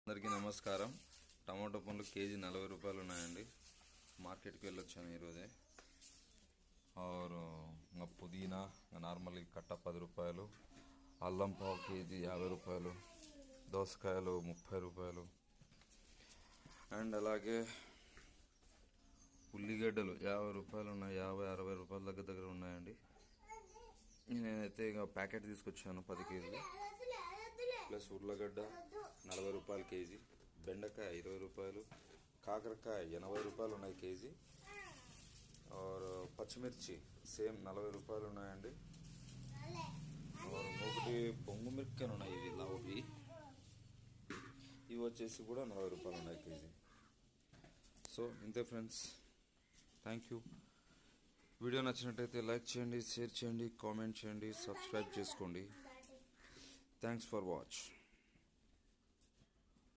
అందరికీ నమస్కారం. టమాటో పండ్లు కేజీ 40 రూపాయలు ఉన్నాయండి. మార్కెట్కి వెళ్ళొచ్చాను ఈరోజే. और ఇంకా పుదీనా నార్మల్ కట్ట 10 రూపాయలు, అల్లం పావు కేజీ 50 రూపాయలు, దోసకాయలు 30 రూపాయలు, అండ్ అలాగే ఉల్లిగడ్డలు 50 రూపాయలు ఉన్నాయి. 50-60 రూపాయల దగ్గర ఉన్నాయండి. నేనైతే ఇక ప్యాకెట్ తీసుకొచ్చాను 10 కేజీలు. ప్లస్ ఉర్లగడ్డ 40 రూపాయలు కేజీ, బెండకాయ 20 రూపాయలు, కాకరకాయ 80 రూపాయలు ఉన్నాయి కేజీ. और పచ్చిమిర్చి సేమ్ 40 రూపాయలు ఉన్నాయండి. और ఒకటి పొంగు మిరపకాయలు ఉన్నాయి, ఇవి లావువి. ఇవి వచ్చేసి కూడా 40 రూపాయలు ఉన్నాయి కేజీ. సో ఇంతే ఫ్రెండ్స్, థ్యాంక్ యూ. వీడియో నచ్చినట్టయితే లైక్ చేయండి, షేర్ చేయండి, కామెంట్ చేయండి, సబ్స్క్రైబ్ చేసుకోండి. Thanks for watch.